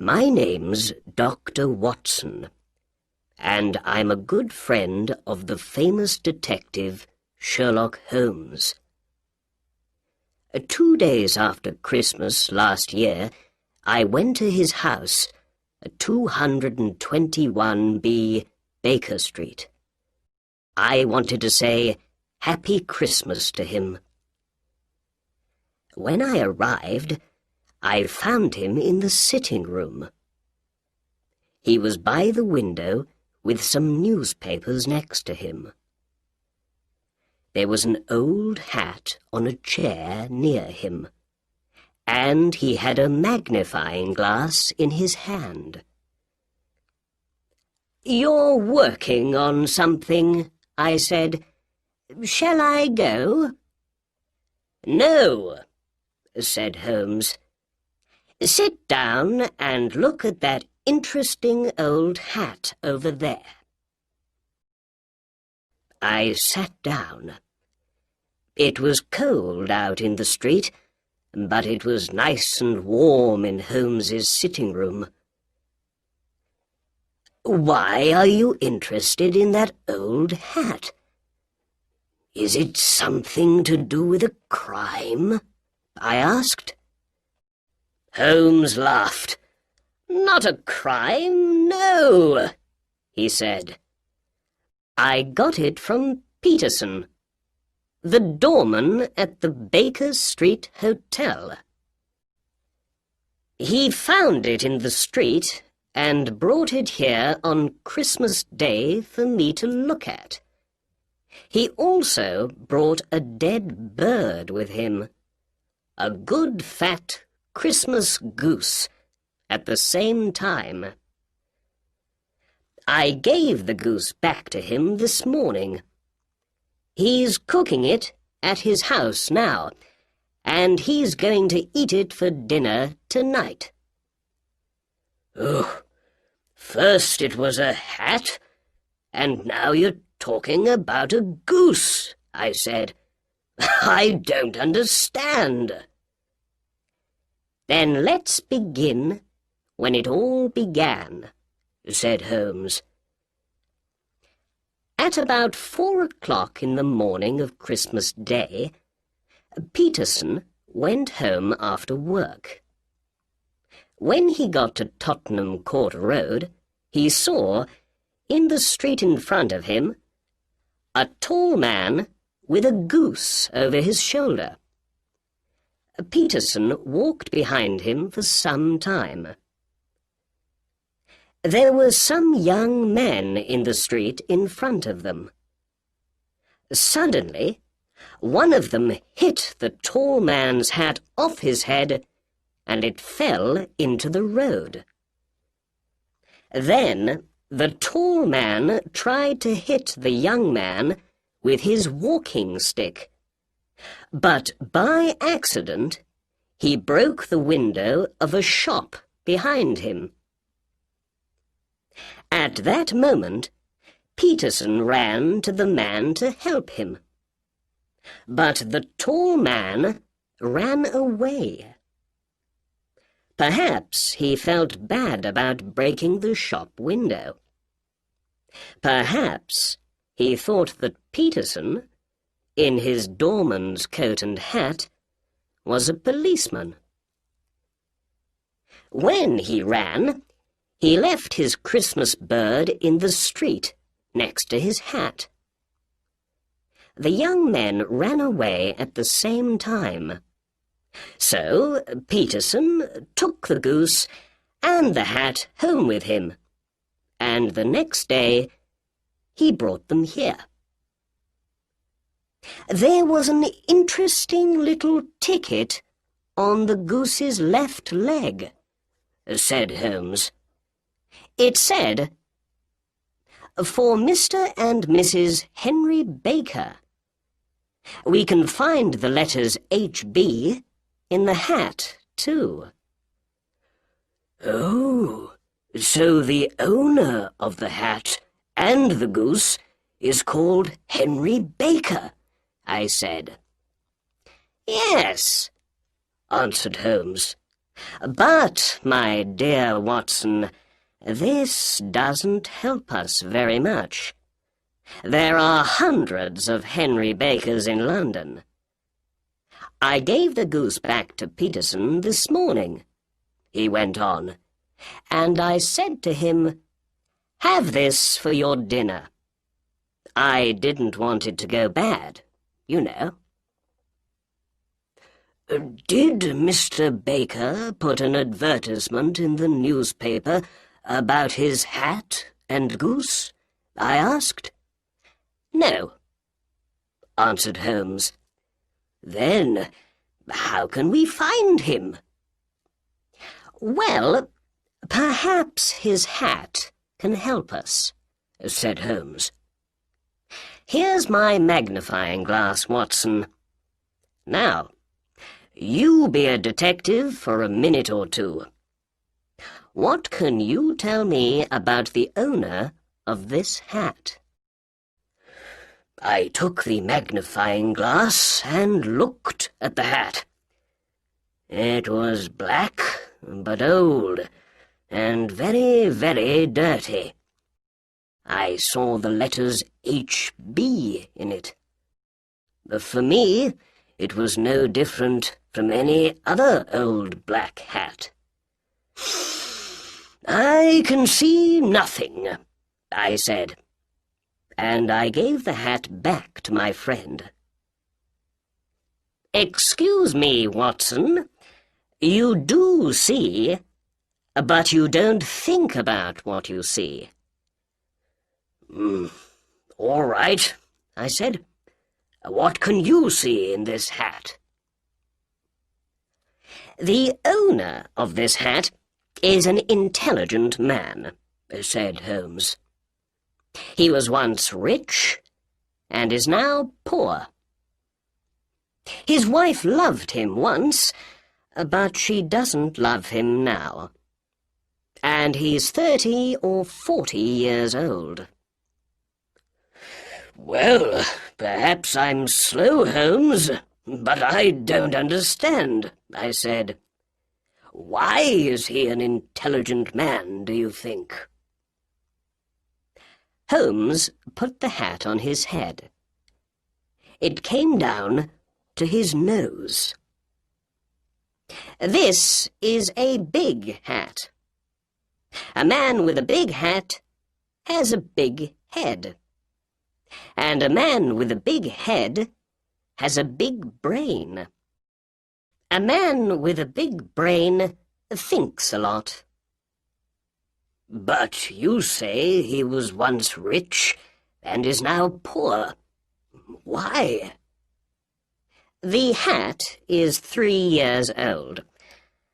My name's Dr. Watson, and I'm a good friend of the famous detective Sherlock Holmes. 2 days after Christmas last year, I went to his house at 221B Baker Street. I wanted to say Happy Christmas to him. When I arrived, I found him in the sitting room. He was by the window with some newspapers next to him. There was an old hat on a chair near him, and he had a magnifying glass in his hand. "You're working on something," I said. "Shall I go?" "No," said Holmes. "Sit down and look at that interesting old hat over there." I sat down. It was cold out in the street, but it was nice and warm in Holmes's sitting room. "Why are you interested in that old hat? Is it something to do with a crime?" I asked. Holmes laughed. "Not a crime, no," he said. "I got it from Peterson, the doorman at the Baker Street Hotel. He found it in the street and brought it here on Christmas Day for me to look at. He also brought a dead bird with him, a good fat Christmas goose, at the same time. I gave the goose back to him this morning. He's cooking it at his house now, and he's going to eat it for dinner tonight." "Oh, first it was a hat, and now you're talking about a goose," I said. "I don't understand." "Then let's begin when it all began," said Holmes. At about 4 o'clock in the morning of Christmas Day, Peterson went home after work. When he got to Tottenham Court Road, he saw, in the street in front of him, a tall man with a goose over his shoulder. Peterson walked behind him for some time. There were some young men in the street in front of them. Suddenly, one of them hit the tall man's hat off his head, and it fell into the road. Then the tall man tried to hit the young man with his walking stick, but by accident he broke the window of a shop behind him. At that moment, Peterson ran to the man to help him. But the tall man ran away. Perhaps he felt bad about breaking the shop window. Perhaps he thought that Peterson, in his doorman's coat and hat, was a policeman. When he ran, he left his Christmas bird in the street next to his hat. The young men ran away at the same time. So Peterson took the goose and the hat home with him, and the next day he brought them here. There was an interesting little ticket on the goose's left leg, said Holmes. It said, "For Mr. and Mrs. Henry Baker." We can find the letters H.B. in the hat, too. "Oh, so the owner of the hat and the goose is called Henry Baker," I said. "Yes," answered Holmes. But, my dear Watson, this doesn't help us very much. There are hundreds of Henry Bakers in London. I gave the goose back to Peterson this morning, he went on, and I said to him, "Have this for your dinner." I didn't want it to go bad, you know. Did Mr. Baker put an advertisement in the newspaper about his hat and goose? I asked. No, answered Holmes. Then how can we find him? Well, perhaps his hat can help us, said Holmes. Here's my magnifying glass, Watson. Now, you be a detective for a minute or two. What can you tell me about the owner of this hat? I took the magnifying glass and looked at the hat. It was black, but old, and very, very dirty. I saw the letters H.B. in it. But for me, it was no different from any other old black hat. I can see nothing, I said, and I gave the hat back to my friend. Excuse me, Watson, you do see, but you don't think about what you see. All right, I said. What can you see in this hat? The owner of this hat is an intelligent man, said Holmes. He was once rich and is now poor. His wife loved him once, but she doesn't love him now. And he's 30 or 40 years old. Well, perhaps I'm slow, Holmes, but I don't understand, I said. Why is he an intelligent man, do you think? Holmes put the hat on his head. It came down to his nose. This is a big hat. A man with a big hat has a big head. And a man with a big head has a big brain. A man with a big brain thinks a lot. But you say he was once rich and is now poor. Why? The hat is 3 years old.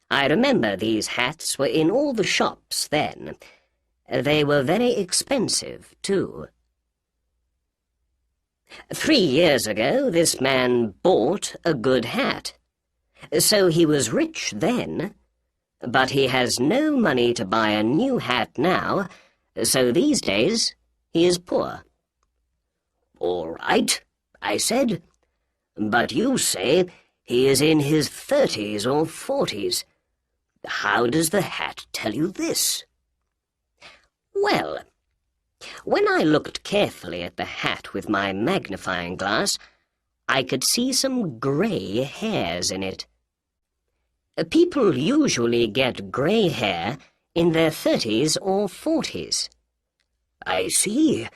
I remember these hats were in all the shops then. They were very expensive, too. 3 years ago, this man bought a good hat. So he was rich then, but he has no money to buy a new hat now, so these days he is poor. All right, I said, but you say he is in his 30s or 40s. How does the hat tell you this? Well, when I looked carefully at the hat with my magnifying glass, I could see some grey hairs in it. People usually get grey hair in their 30s or 40s. I see.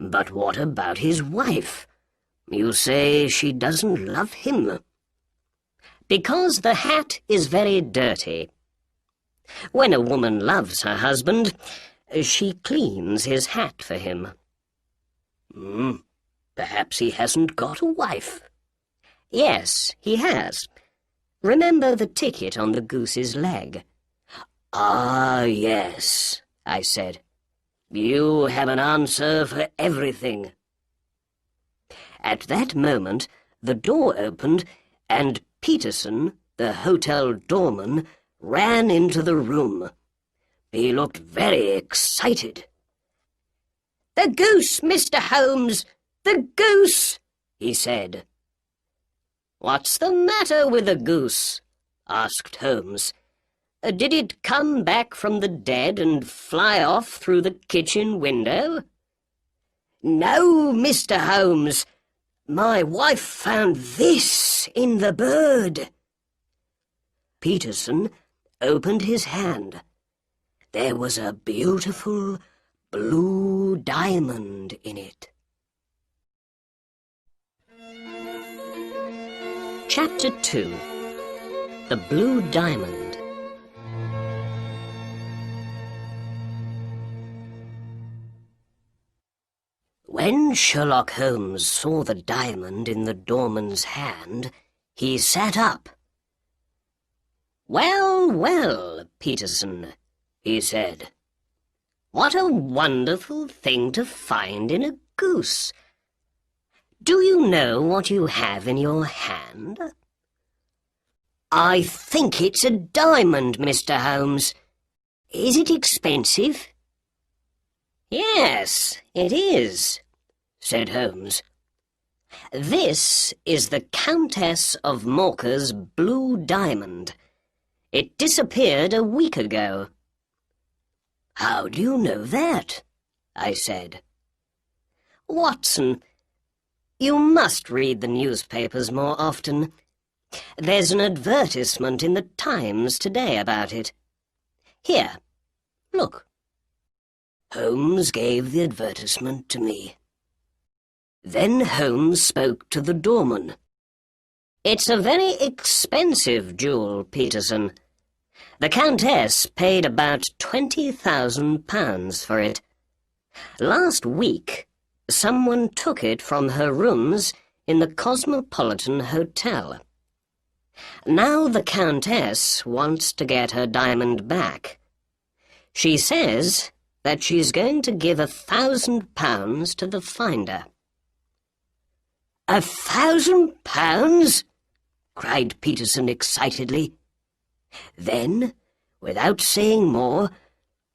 But what about his wife? You say she doesn't love him. Because the hat is very dirty. When a woman loves her husband, she cleans his hat for him. Perhaps he hasn't got a wife. Yes, he has. Remember the ticket on the goose's leg? Ah, yes, I said. You have an answer for everything. At that moment, the door opened, and Peterson, the hotel doorman, ran into the room. He looked very excited. "The goose, Mr. Holmes! The goose!" he said. "What's the matter with the goose?" asked Holmes. Did it come back from the dead and fly off through the kitchen window? No, Mr. Holmes. My wife found this in the bird. Peterson opened his hand. There was a beautiful blue diamond in it. Chapter 2. The Blue Diamond. When Sherlock Holmes saw the diamond in the doorman's hand, he sat up. "Well, well, Peterson," he said. "What a wonderful thing to find in a goose. Do you know what you have in your hand?" "I think it's a diamond, Mr. Holmes. Is it expensive?" "Yes, it is," said Holmes. "This is the Countess of Morcar's blue diamond. It disappeared a week ago." "How do you know that?" I said. "Watson, you must read the newspapers more often. There's an advertisement in the Times today about it. Here, look." Holmes gave the advertisement to me. Then Holmes spoke to the doorman. "It's a very expensive jewel, Peterson. The Countess paid about £20,000 for it. Last week, someone took it from her rooms in the Cosmopolitan Hotel. Now the Countess wants to get her diamond back. She says that she's going to give £1,000 to the finder." £1,000? cried Peterson excitedly. Then, without saying more,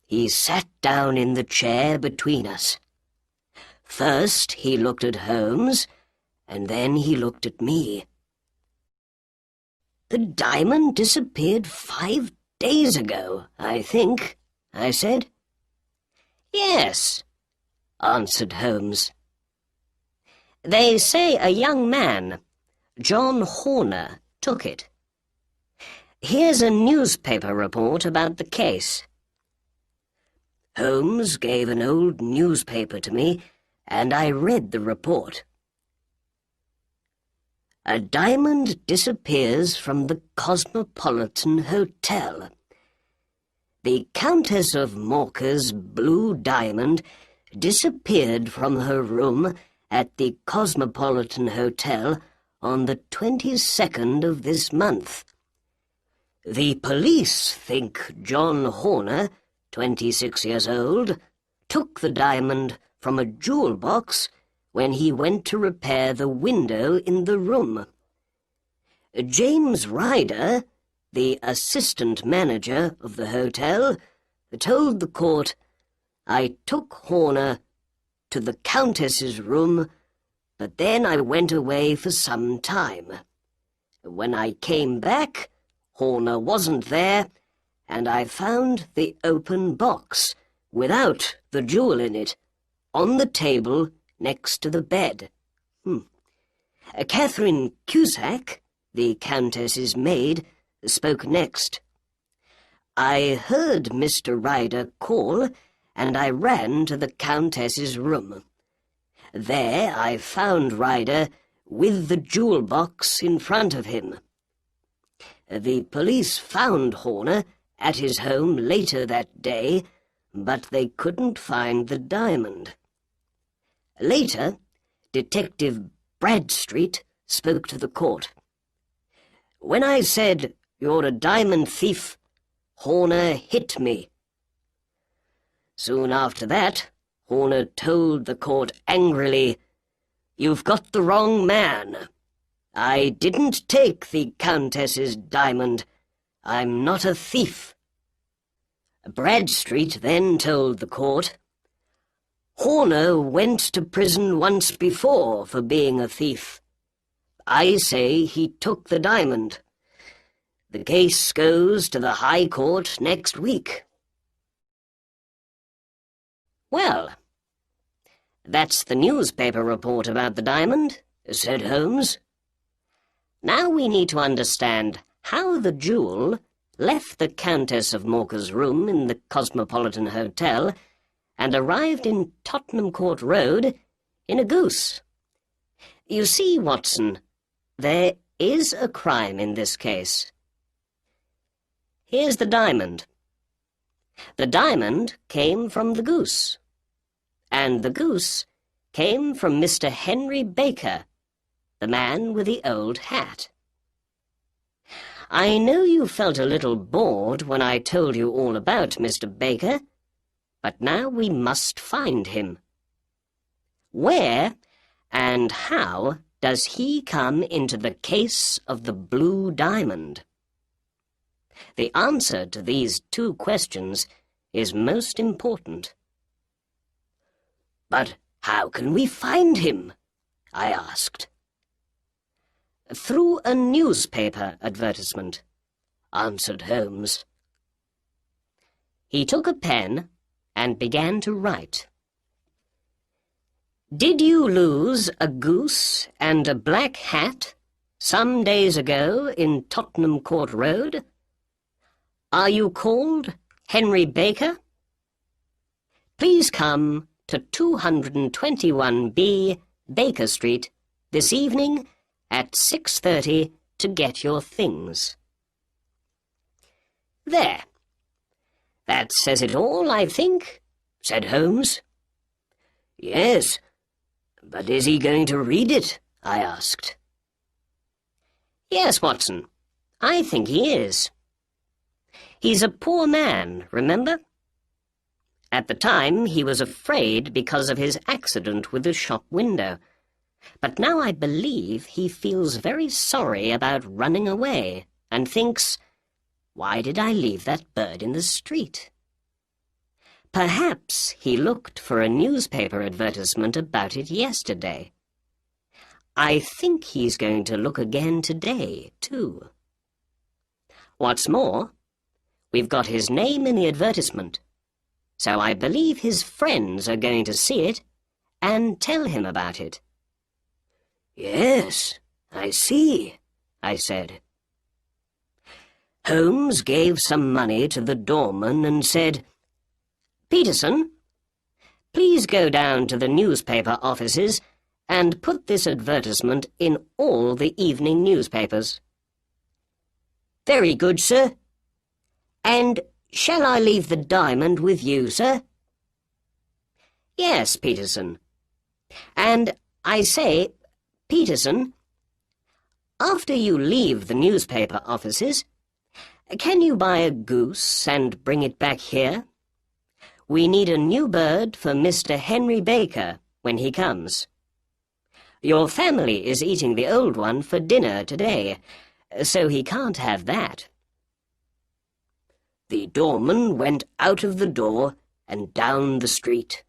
he sat down in the chair between us. First he looked at Holmes, and then he looked at me. "The diamond disappeared 5 days ago, I think," I said. "Yes," answered Holmes. "They say a young man, John Horner, took it. Here's a newspaper report about the case." Holmes gave an old newspaper to me, and I read the report. "A diamond disappears from the Cosmopolitan Hotel. The Countess of Morcar's blue diamond disappeared from her room at the Cosmopolitan Hotel on the 22nd of this month. The police think John Horner, 26 years old, took the diamond from a jewel box when he went to repair the window in the room. James Ryder, the assistant manager of the hotel, told the court, 'I took Horner to the Countess's room, but then I went away for some time. When I came back, Horner wasn't there, and I found the open box, without the jewel in it, on the table next to the bed.' Catherine Cusack, the Countess's maid, spoke next. 'I heard Mr. Ryder call, and I ran to the Countess's room. There I found Ryder with the jewel box in front of him. The police found Horner at his home later that day, but they couldn't find the diamond. Later, Detective Bradstreet spoke to the court. 'When I said, "You're a diamond thief," Horner hit me.' Soon after that, Horner told the court angrily, 'You've got the wrong man. I didn't take the Countess's diamond. I'm not a thief.' Bradstreet then told the court, 'Horner went to prison once before for being a thief. I say he took the diamond. The case goes to the High Court next week." "Well, that's the newspaper report about the diamond," said Holmes. "Now we need to understand how the jewel left the Countess of Morcar's room in the Cosmopolitan Hotel and arrived in Tottenham Court Road in a goose. You see, Watson, there is a crime in this case. Here's the diamond. The diamond came from the goose, and the goose came from Mr. Henry Baker, the man with the old hat. I know you felt a little bored when I told you all about Mr. Baker, but now we must find him. Where and how does he come into the case of the blue diamond? The answer to these two questions is most important." "But how can we find him?" I asked. "Through a newspaper advertisement," answered Holmes. He took a pen and began to write. "Did you lose a goose and a black hat some days ago in Tottenham Court Road? Are you called Henry Baker? Please come to 221B Baker Street this evening at 6:30 to get your things." "There. That says it all, I think," said Holmes. "Yes, but is he going to read it?" I asked. "Yes, Watson, I think he is. He's a poor man, remember? At the time he was afraid because of his accident with the shop window, but now I believe he feels very sorry about running away and thinks, 'Why did I leave that bird in the street?' Perhaps he looked for a newspaper advertisement about it yesterday. I think he's going to look again today, too. What's more, we've got his name in the advertisement, so I believe his friends are going to see it and tell him about it." "Yes, I see," I said. Holmes gave some money to the doorman and said, "Peterson, please go down to the newspaper offices and put this advertisement in all the evening newspapers." "Very good, sir. And shall I leave the diamond with you, sir?" "Yes, Peterson. And I say, Peterson, after you leave the newspaper offices, can you buy a goose and bring it back here? We need a new bird for Mr. Henry Baker when he comes. Your family is eating the old one for dinner today, so he can't have that." The doorman went out of the door and down the street.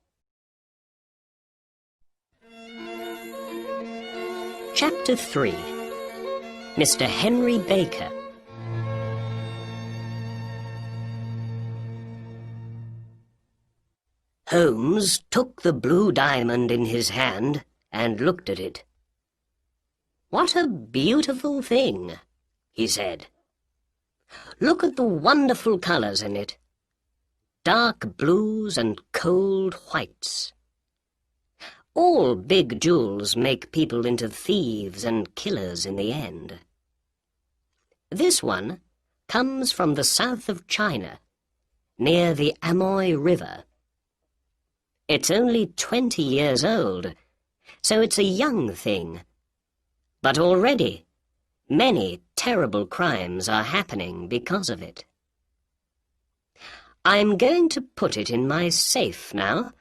Chapter 3. Mr. Henry Baker. Holmes took the blue diamond in his hand and looked at it. "What a beautiful thing," he said. "Look at the wonderful colours in it. Dark blues and cold whites. All big jewels make people into thieves and killers in the end. This one comes from the south of China, near the Amoy River. It's only 20 years old, so it's a young thing. But already many terrible crimes are happening because of it. I'm going to put it in my safe now,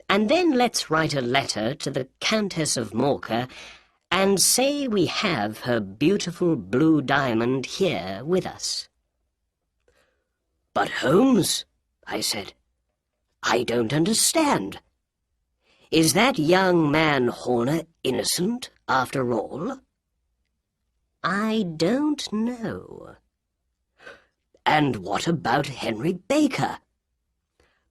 and then let's write a letter to the Countess of Morcar and say we have her beautiful blue diamond here with us." "But Holmes," I said, "I don't understand. Is that young man Horner innocent after all?" I don't know. And what about Henry Baker?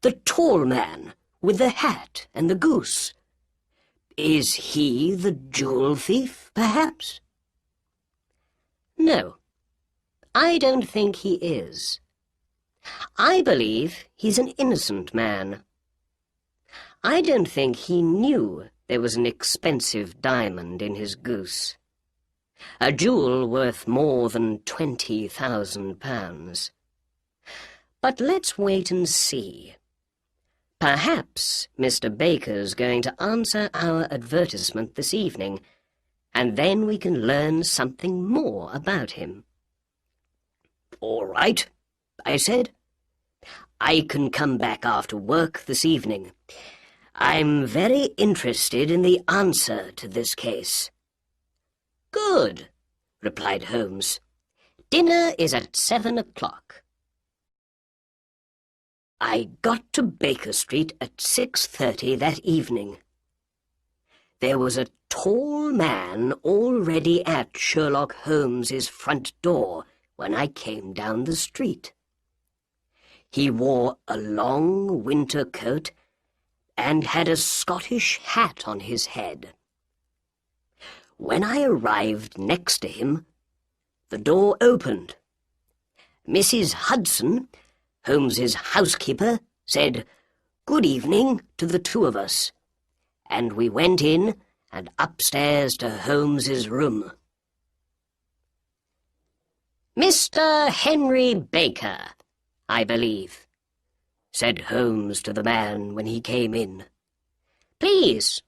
The tall man with the hat and the goose. Is he the jewel thief, perhaps? No, I don't think he is. I believe he's an innocent man. I don't think he knew there was an expensive diamond in his goose. A jewel worth more than £20,000. But let's wait and see. Perhaps Mr. Baker's going to answer our advertisement this evening, and then we can learn something more about him. All right, I said. I can come back after work this evening. I'm very interested in the answer to this case. Good, replied Holmes. Dinner is at 7 o'clock. I got to Baker Street at 6:30 that evening. There was a tall man already at Sherlock Holmes's front door when I came down the street. He wore a long winter coat and had a Scottish hat on his head. When I arrived next to him, the door opened. Mrs. Hudson, Holmes's housekeeper, said, "Good evening" to the two of us, and we went in and upstairs to Holmes's room. "Mr. Henry Baker, I believe," said Holmes to the man when he came in. "Please,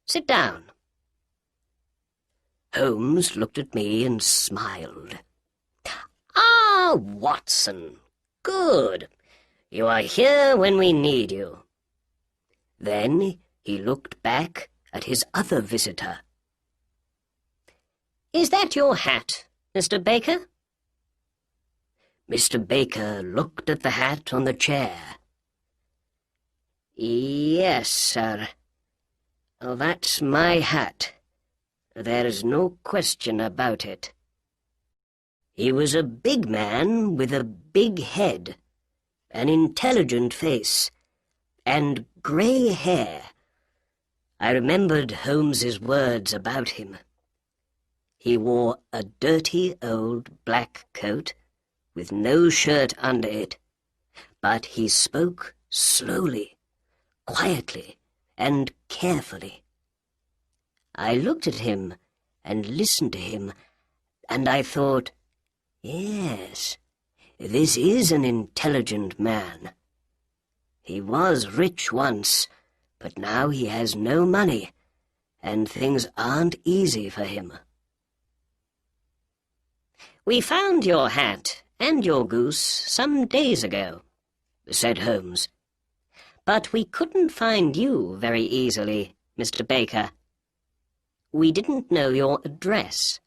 sit down." Holmes looked at me and smiled. "Ah, Watson, good. You are here when we need you." Then he looked back at his other visitor. "Is that your hat, Mr. Baker?" Mr. Baker looked at the hat on the chair. "Yes, sir. Oh, that's my hat. There's no question about it." He was a big man with a big head, an intelligent face, and grey hair. I remembered Holmes's words about him. He wore a dirty old black coat with no shirt under it, but he spoke slowly, quietly, and carefully. I looked at him and listened to him, and I thought, yes, this is an intelligent man. He was rich once, but now he has no money, and things aren't easy for him. "We found your hat and your goose some days ago," said Holmes. "But we couldn't find you very easily, Mr. Baker. We didn't know your address.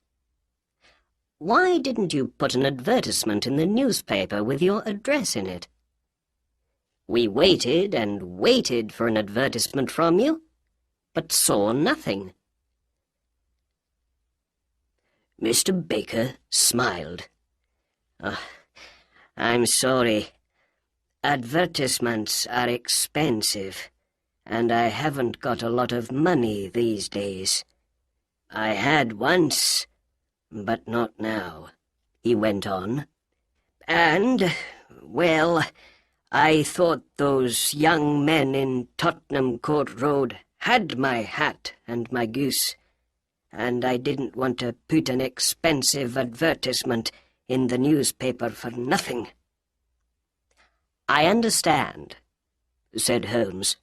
Why didn't you put an advertisement in the newspaper with your address in it? We waited and waited for an advertisement from you, but saw nothing." Mr. Baker smiled. "Oh, I'm sorry. Advertisements are expensive, and I haven't got a lot of money these days. I had once, but not now," he went on. "And, well, I thought those young men in Tottenham Court Road had my hat and my goose, and I didn't want to put an expensive advertisement in the newspaper for nothing." "I understand," said Holmes.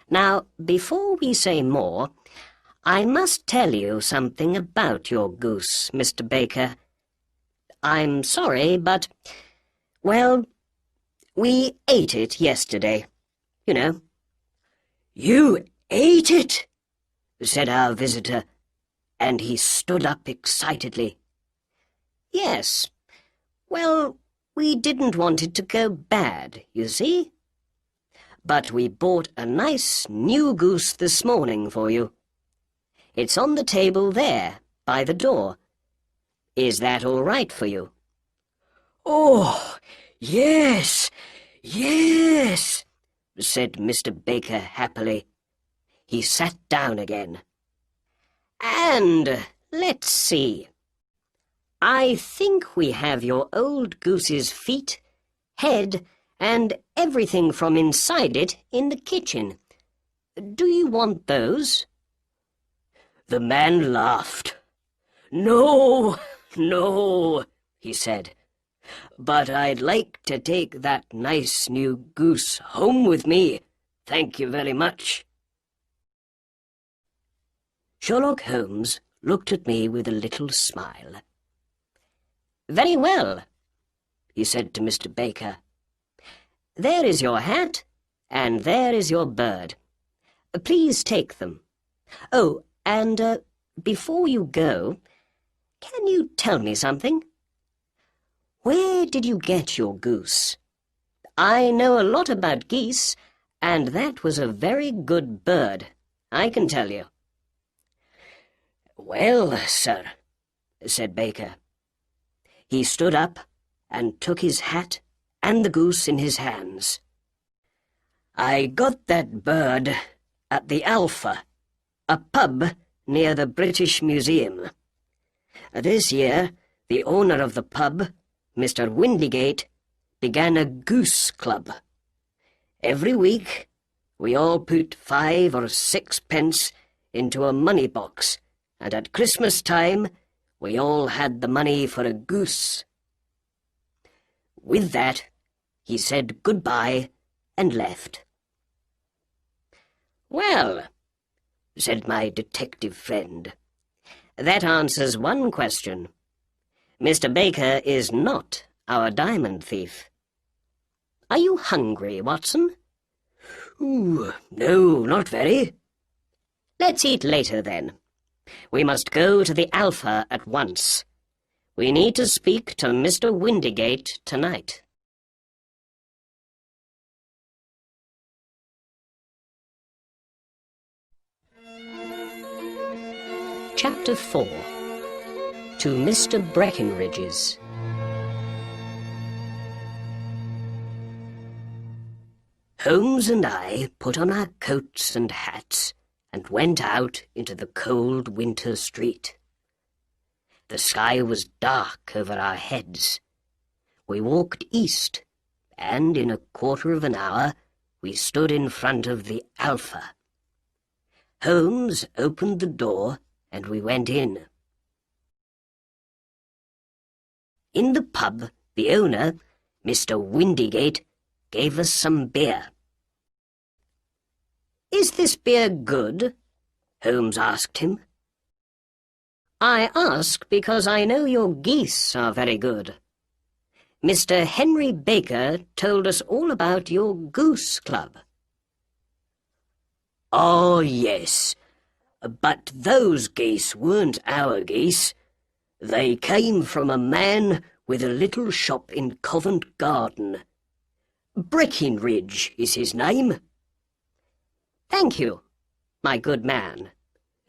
"Now, before we say more, I must tell you something about your goose, Mr. Baker. I'm sorry, but, well, we ate it yesterday, you know." "You ate it?" said our visitor, and he stood up excitedly. "Yes. Well, we didn't want it to go bad, you see. But we bought a nice new goose this morning for you. It's on the table there, by the door, Is that all right for you?" "Oh, yes, yes," said Mr. Baker happily. He sat down again. "And let's see. I think we have your old goose's feet, head, and everything from inside it in the kitchen. Do you want those?" The man laughed. "No, no," he said, "but I'd like to take that nice new goose home with me. Thank you very much." Sherlock Holmes looked at me with a little smile. "Very well," he said to Mr. Baker. "There is your hat, and there is your bird. Please take them. Oh, and before you go, can you tell me something? Where did you get your goose? I know a lot about geese, and that was a very good bird, I can tell you." "Well, sir," said Baker. He stood up and took his hat and the goose in his hands. "I got that bird at the Alpha, a pub near the British Museum. This year, the owner of the pub, Mr. Windigate, began a goose club. Every week, we all put 5 or 6 pence into a money box, and at Christmas time, we all had the money for a goose." With that, he said good-bye and left. "Well," said my detective friend, "that answers one question. Mr. Baker is not our diamond thief. Are you hungry, Watson?" "Ooh, no, not very." "Let's eat later, then. We must go to the Alpha at once. We need to speak to Mr. Windigate tonight." Chapter 4. To Mr. Breckenridge's. Holmes and I put on our coats and hats and went out into the cold winter street. The sky was dark over our heads. We walked east, and in a quarter of an hour we stood in front of the Alpha. Holmes opened the door, and we went in. In the pub, the owner, Mr. Windigate, gave us some beer. "Is this beer good?" Holmes asked him. "I ask because I know your geese are very good. Mr. Henry Baker told us all about your goose club." "Oh, yes, but those geese weren't our geese. They came from a man with a little shop in Covent Garden. Breckenridge is his name." "Thank you, my good man,"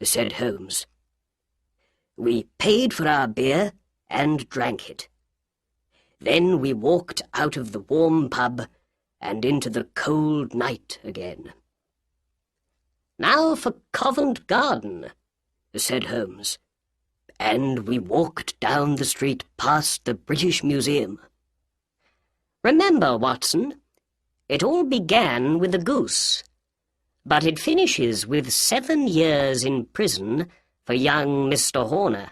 said Holmes. We paid for our beer and drank it. Then we walked out of the warm pub and into the cold night again. "Now for Covent Garden," said Holmes, and we walked down the street past the British Museum. "Remember, Watson, it all began with a goose, but it finishes with 7 years in prison for young Mr. Horner.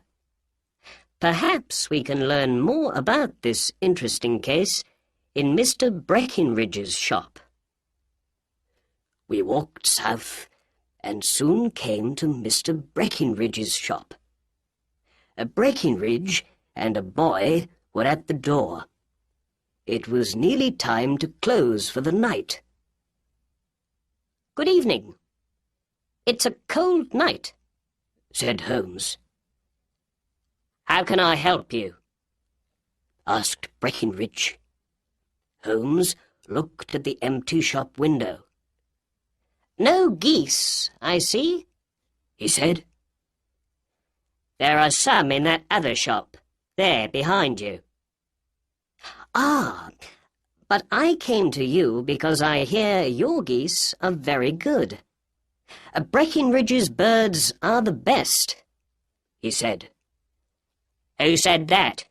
Perhaps we can learn more about this interesting case in Mr. Breckenridge's shop." We walked south and soon came to Mr. Breckenridge's shop. Breckenridge and a boy were at the door. It was nearly time to close for the night. "Good evening. It's a cold night," said Holmes. "How can I help you?" asked Breckenridge. Holmes looked at the empty shop window. "No geese, I see," he said. "There are some in that other shop," There, behind you. Ah, but I came to you because I hear your geese are very good. Breckenridge's birds are the best, he said. Who said that?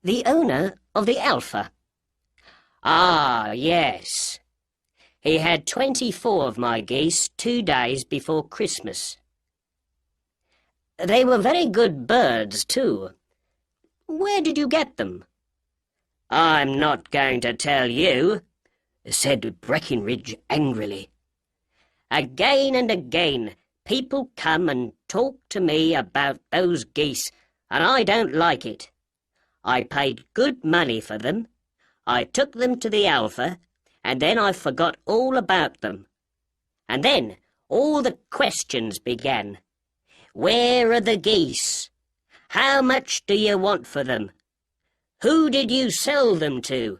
The owner of the Alpha. Ah, yes. He had 24 of my geese 2 days before Christmas. They were very good birds, too. Where did you get them? I'm not going to tell you, said Breckenridge angrily. Again and again, people come and talk to me about those geese, and I don't like it. I paid good money for them. I took them to the Alpha, and then I forgot all about them. And then all the questions began. Where are the geese? How much do you want for them? Who did you sell them to?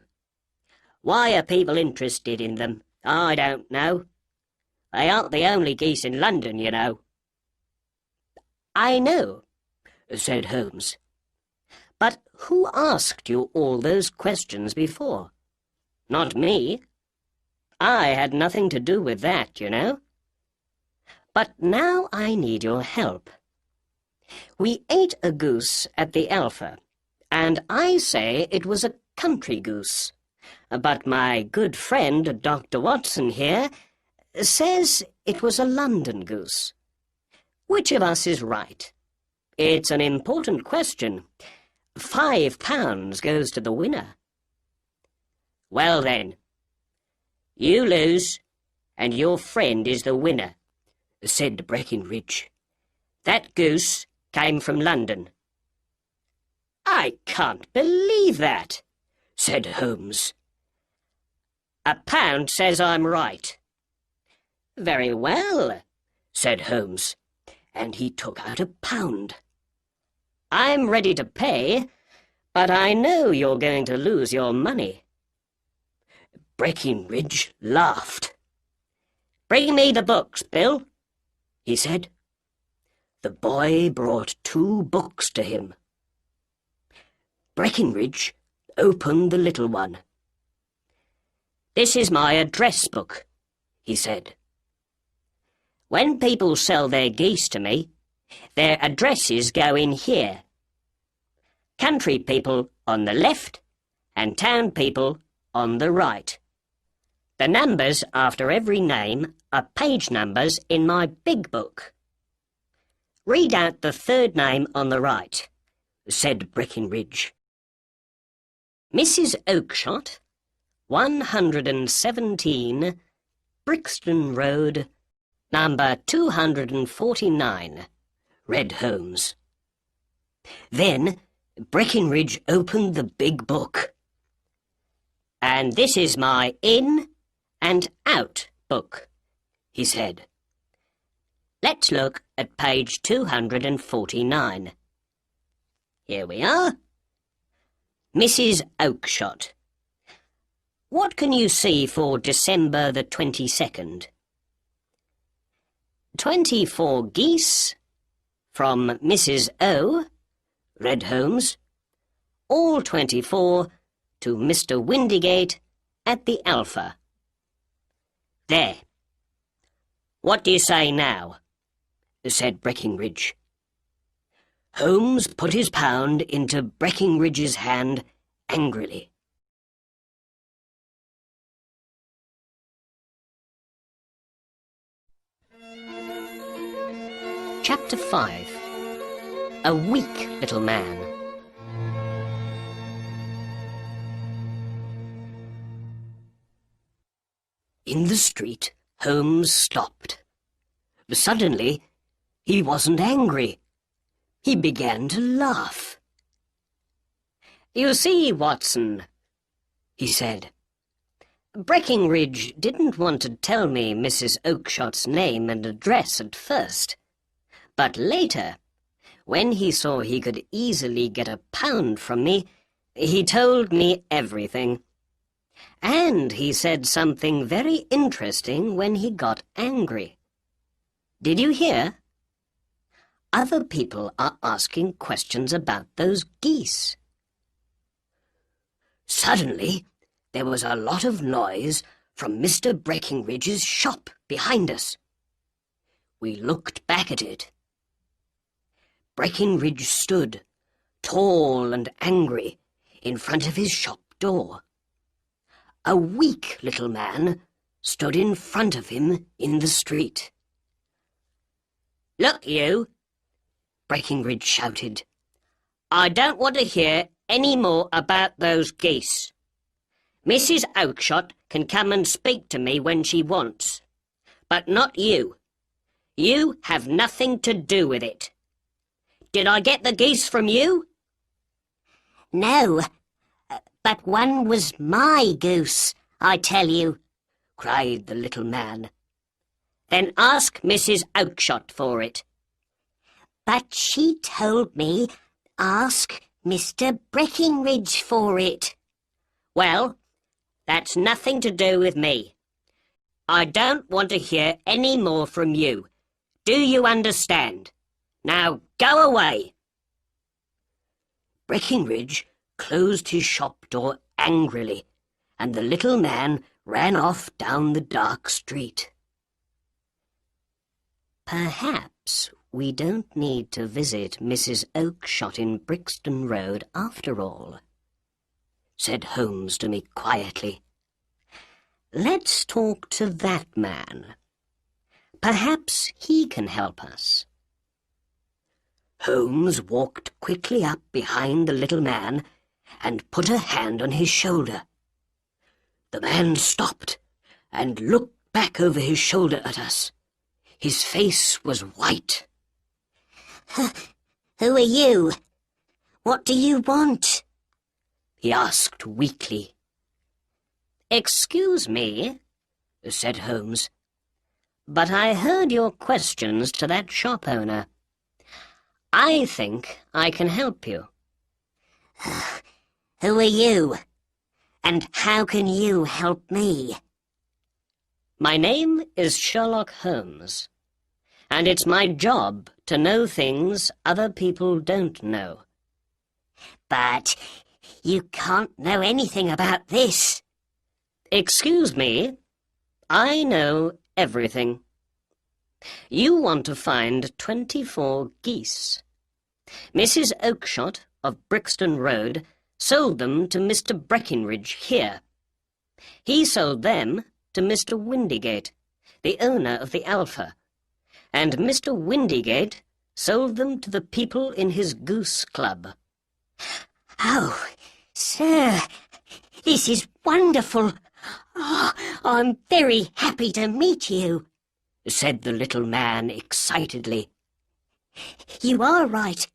Why are people interested in them? I don't know. They aren't the only geese in London, you know. I know, said Holmes. But who asked you all those questions before? Not me. I had nothing to do with that, you know. But now I need your help. We ate a goose at the Alpha, and I say it was a country goose. But my good friend, Dr. Watson here, says it was a London goose. Which of us is right? It's an important question. £5 goes to the winner. Well then, you lose, and your friend is the winner, said Breckenridge. That goose came from London. I can't believe that, said Holmes. £1 says I'm right. Very well, said Holmes, and he took out £1. I'm ready to pay, but I know you're going to lose your money. Breckenridge laughed. Bring me the books, Bill, he said. The boy brought 2 books to him. Breckenridge opened the little one. This is my address book, he said. When people sell their geese to me, their addresses go in here. Country people on the left and town people on the right. The numbers after every name are page numbers in my big book. Read out the 3rd name on the right, said Breckenridge. Mrs. Oakshott, 117, Brixton Road, number 249, read Holmes. Then Breckenridge opened the big book. And this is my in and out book, he said. Let's look at page 249. Here we are. Mrs. Oakshott. What can you see for December the 22nd? 24 geese from Mrs. O, read Holmes. All 24 to Mr. Windigate at the Alpha. There. What do you say now? Said Breckenridge. Holmes put his £1 into Breckenridge's hand angrily. Chapter 5. A Weak Little Man. In the street, Holmes stopped. Suddenly, he wasn't angry. He began to laugh. You see, Watson, he said, Breckenridge didn't want to tell me Mrs. Oakshott's name and address at first. But later, when he saw he could easily get £1 from me, he told me everything. And he said something very interesting when he got angry. Did you hear? other people are asking questions about those geese. Suddenly, there was a lot of noise from Mr. Breckinridge's shop behind us. We looked back at it. Breckinridge stood, tall and angry, in front of his shop door. A weak little man stood in front of him in the street. "Look, you!" Breckinridge shouted. "I don't want to hear any more about those geese. Mrs. Oakshott can come and speak to me when she wants, but not you. You have nothing to do with it. Did I get the geese from you?" "No, but one was my goose, I tell you," cried the little man. "Then ask Mrs. Oakshott for it." "But she told me ask Mr. Breckinridge for it." "Well, that's nothing to do with me. I don't want to hear any more from you. Do you understand? Now go away." Breckinridge closed his shop door angrily, and the little man ran off down the dark street. "Perhaps we don't need to visit Mrs. Oakshott in Brixton Road after all," said Holmes to me quietly. "Let's talk to that man. Perhaps he can help us." Holmes walked quickly up behind the little man and put a hand on his shoulder. The man stopped and looked back over his shoulder at us. His face was white. "Who are you? What do you want?" he asked weakly. "Excuse me," said Holmes, "but I heard your questions to that shop owner. I think I can help you." "Who are you? And how can you help me?" "My name is Sherlock Holmes, and it's my job to know things other people don't know." "But you can't know anything about this." "Excuse me, I know everything. You want to find 24 geese. Mrs. Oakshott of Brixton Road sold them to Mr. Breckinridge here. He sold them to Mr. Windygate, the owner of the Alpha, and Mr. Windygate sold them to the people in his goose club." "Oh, sir, this is wonderful. Oh, I'm very happy to meet you," said the little man excitedly. "You are right.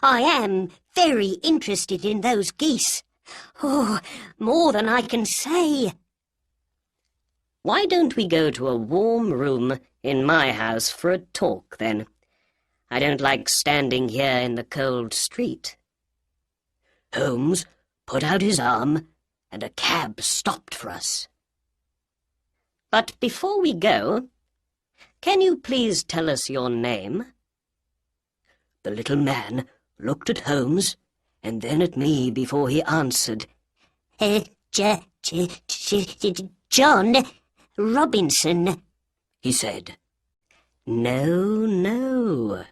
I am very interested in those geese. Oh, more than I can say." "Why don't we go to a warm room in my house for a talk, then? I don't like standing here in the cold street." Holmes put out his arm, and a cab stopped for us. "But before we go, can you please tell us your name?" The little man looked at Holmes and then at me before he answered. John Robinson," he said. "No, no,"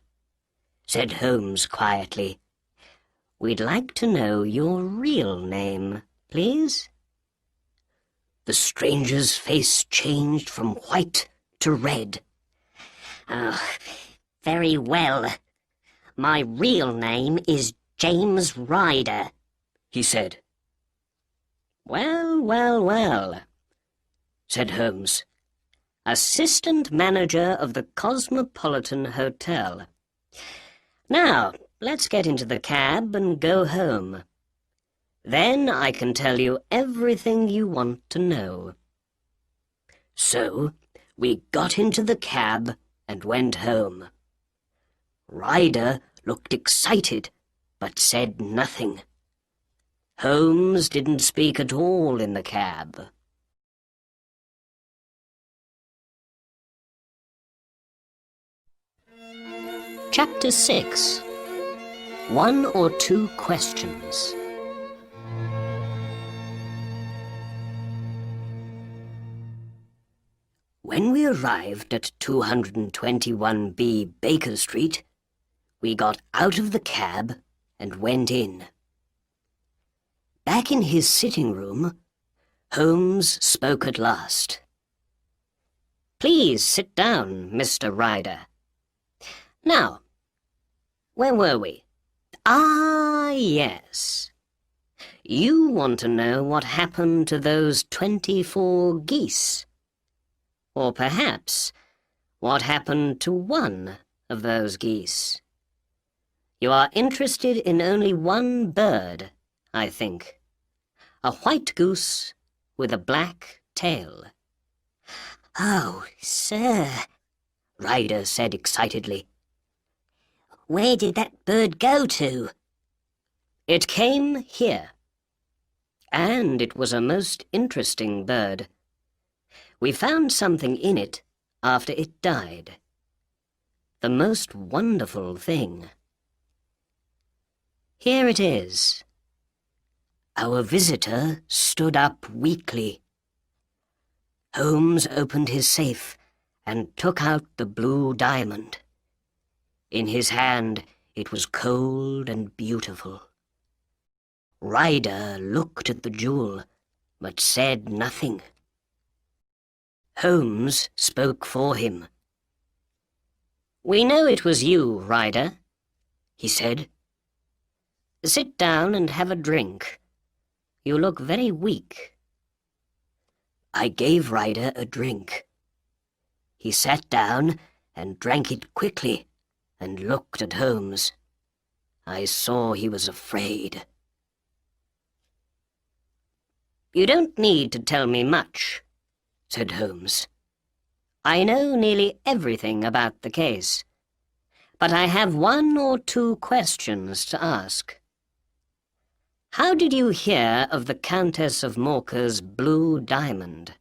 said Holmes quietly. "We'd like to know your real name, please." The stranger's face changed from white to red. "Oh, very well. My real name is James Ryder," he said. "Well, well, well," said Holmes. "Assistant manager of the Cosmopolitan Hotel. Now, let's get into the cab and go home. Then I can tell you everything you want to know." So we got into the cab and went home. Ryder looked excited, but said nothing. Holmes didn't speak at all in the cab. Chapter 6. One or two questions. When we arrived at 221B Baker Street, we got out of the cab and went in. Back in his sitting room, Holmes spoke at last. "Please sit down, Mr. Ryder. Now, where were we? Ah, yes. You want to know what happened to those 24 geese. Or perhaps, what happened to one of those geese. You are interested in only one bird, I think. A white goose with a black tail." "Oh, sir," Ryder said excitedly. "Where did that bird go to?" "It came here. And it was a most interesting bird. We found something in it after it died. The most wonderful thing. Here it is." Our visitor stood up weakly. Holmes opened his safe and took out the blue diamond. In his hand it was cold and beautiful. Ryder looked at the jewel, but said nothing. Holmes spoke for him. "We know it was you, Ryder," he said. "Sit down and have a drink. You look very weak." I gave Ryder a drink. He sat down and drank it quickly and looked at Holmes. I saw he was afraid. "You don't need to tell me much," said Holmes. "I know nearly everything about the case, but I have one or two questions to ask. How did you hear of the Countess of Morcar's blue diamond?"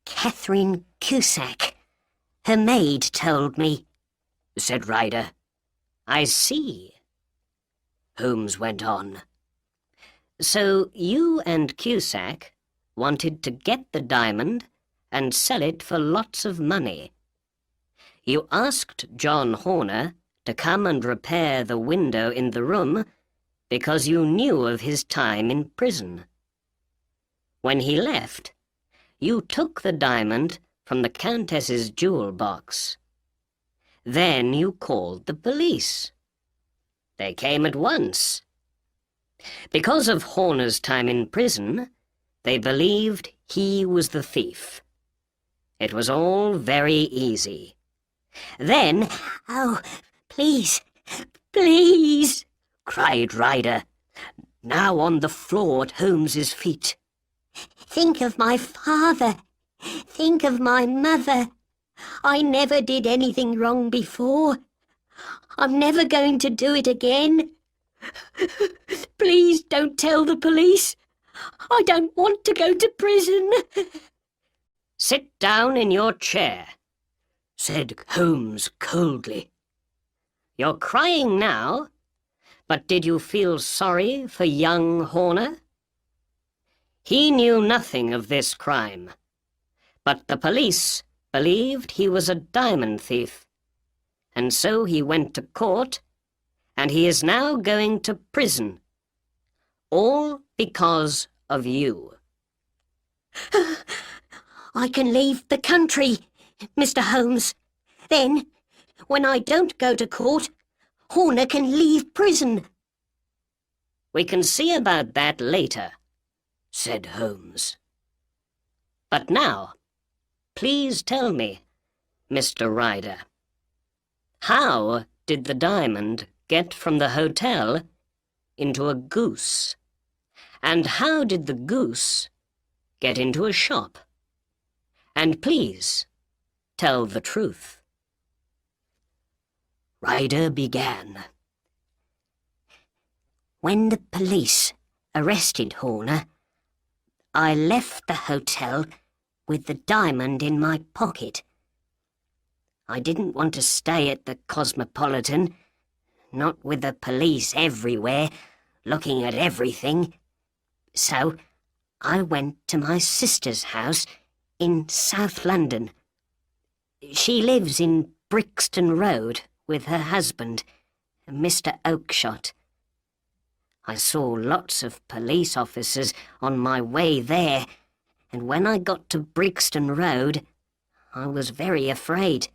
"Catherine Cusack, her maid, told me," said Ryder. "I see," Holmes went on. "So you and Cusack wanted to get the diamond and sell it for lots of money. You asked John Horner to come and repair the window in the room because you knew of his time in prison. When he left, you took the diamond from the Countess's jewel box. Then you called the police. They came at once. Because of Horner's time in prison, they believed he was the thief. It was all very easy. Then—" "Oh, please, please," cried Ryder, now on the floor at Holmes's feet. "Think of my father. Think of my mother. I never did anything wrong before. I'm never going to do it again. Please don't tell the police. I don't want to go to prison." "Sit down in your chair," said Holmes coldly. "You're crying now, but did you feel sorry for young Horner? He knew nothing of this crime, but the police believed he was a diamond thief, and so he went to court, and he is now going to prison, all because of you." "I can leave the country, Mr. Holmes. Then, when I don't go to court, Horner can leave prison." "We can see about that later," said Holmes. "But now, please tell me, Mr. Ryder, how did the diamond get from the hotel into a goose? And how did the goose get into a shop? And please, tell the truth." Ryder began. "When the police arrested Horner, I left the hotel with the diamond in my pocket. I didn't want to stay at the Cosmopolitan, not with the police everywhere, looking at everything. So I went to my sister's house in South London. She lives in Brixton Road with her husband, Mr. Oakshott. I saw lots of police officers on my way there, and when I got to Brixton Road, I was very afraid.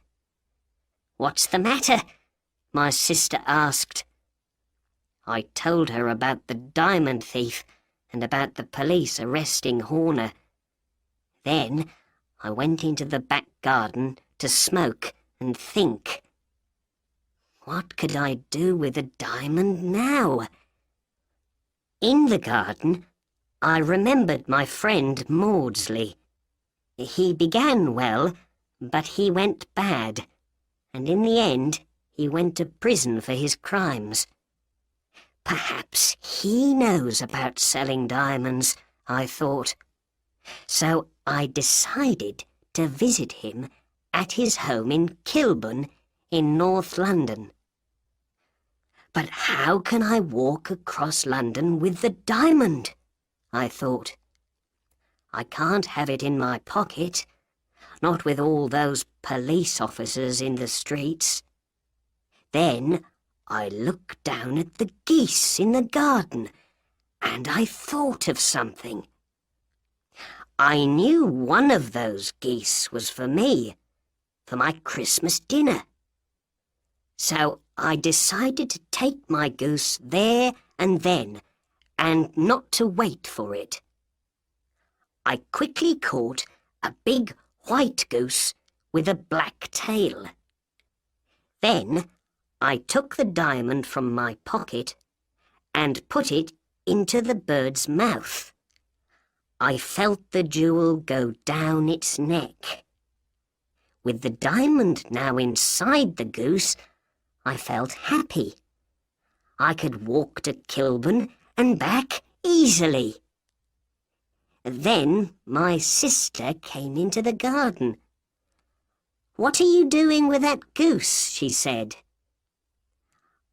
"What's the matter?" my sister asked. I told her about the diamond thief and about the police arresting Horner. Then I went into the back garden to smoke and think. What could I do with a diamond now? In the garden, I remembered my friend Maudsley. He began well, but he went bad, and in the end he went to prison for his crimes. Perhaps he knows about selling diamonds, I thought. So I decided to visit him at his home in Kilburn in North London. But how can I walk across London with the diamond? I thought. I can't have it in my pocket, not with all those police officers in the streets. Then I looked down at the geese in the garden, and I thought of something. I knew one of those geese was for me, for my Christmas dinner. So I decided to take my goose there and then, and not to wait for it. I quickly caught a big white goose with a black tail. Then I took the diamond from my pocket and put it into the bird's mouth. I felt the jewel go down its neck. With the diamond now inside the goose, I felt happy. I could walk to Kilburn and back easily. Then my sister came into the garden. "What are you doing with that goose?" she said.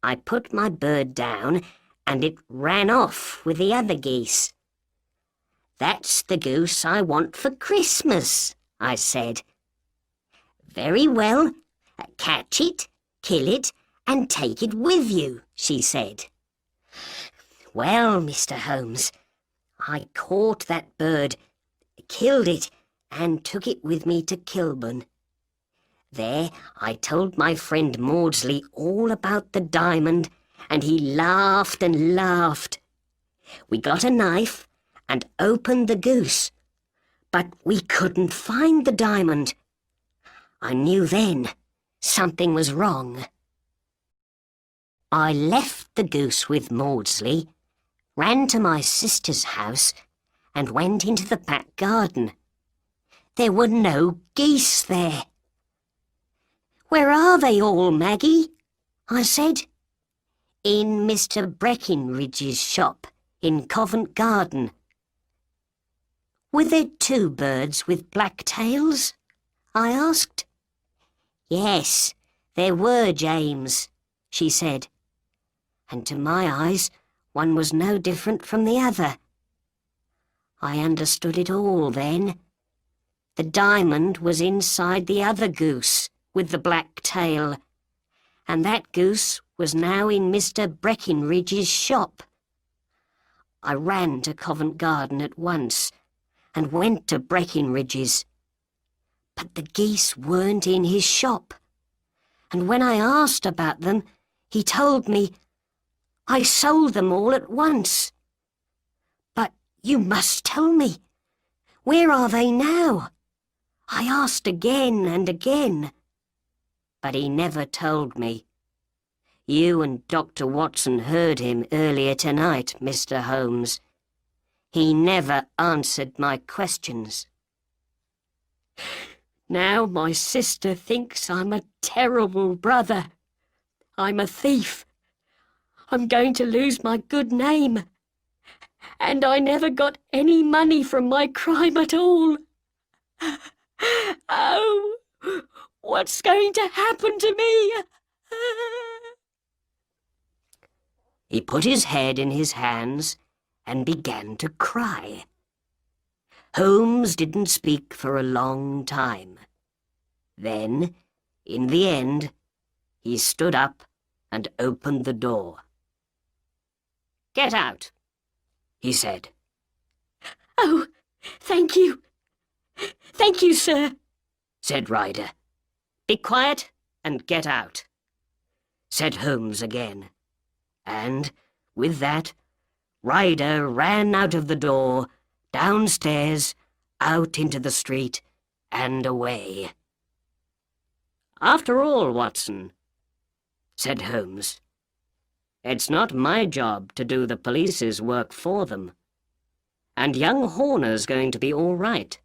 I put my bird down and it ran off with the other geese. "That's the goose I want for Christmas," I said. "Very well, catch it, kill it, and take it with you," she said. Well, Mr. Holmes, I caught that bird, killed it, and took it with me to Kilburn. There I told my friend Maudsley all about the diamond, and he laughed and laughed. We got a knife and opened the goose, but we couldn't find the diamond. I knew then something was wrong. I left the goose with Maudsley, ran to my sister's house, and went into the back garden. There were no geese there. "Where are they all, Maggie?" I said. "In Mr. Breckinridge's shop in Covent Garden." "Were there two birds with black tails?" I asked. "Yes, there were, James," she said, and to my eyes one was no different from the other. I understood it all then. The diamond was inside the other goose with the black tail, and that goose was now in Mr. Breckinridge's shop. I ran to Covent Garden at once and went to Breckinridge's. But the geese weren't in his shop, and when I asked about them, he told me I sold them all at once. "But you must tell me. Where are they now?" I asked again and again. But he never told me. You and Dr. Watson heard him earlier tonight, Mr. Holmes. He never answered my questions. Now my sister thinks I'm a terrible brother. I'm a thief. I'm going to lose my good name. And I never got any money from my crime at all. Oh, What's going to happen to me? He put his head in his hands and began to cry. Holmes didn't speak for a long time. Then, in the end, he stood up and opened the door. "Get out," he said. Oh, thank you. Thank you, sir, said Ryder. "Be quiet and get out," said Holmes again. And, with that, Ryder ran out of the door, downstairs, out into the street, and away. "After all, Watson," said Holmes, "it's not my job to do the police's work for them. And young Horner's going to be all right.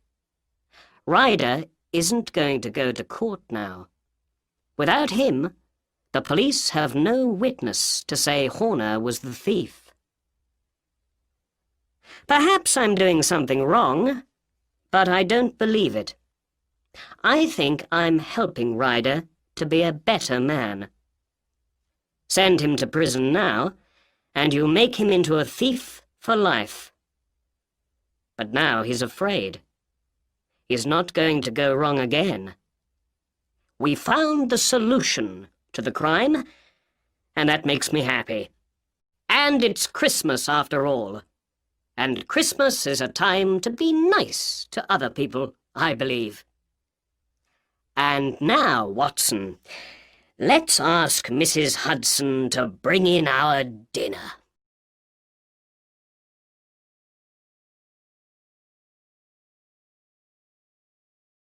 Ryder isn't going to go to court now. Without him, the police have no witness to say Horner was the thief. Perhaps I'm doing something wrong, but I don't believe it. I think I'm helping Ryder to be a better man. Send him to prison now, and you make him into a thief for life. But now he's afraid. He's not going to go wrong again. We found the solution to the crime, and that makes me happy. And it's Christmas after all. And Christmas is a time to be nice to other people, I believe. And now, Watson, let's ask Mrs. Hudson to bring in our dinner."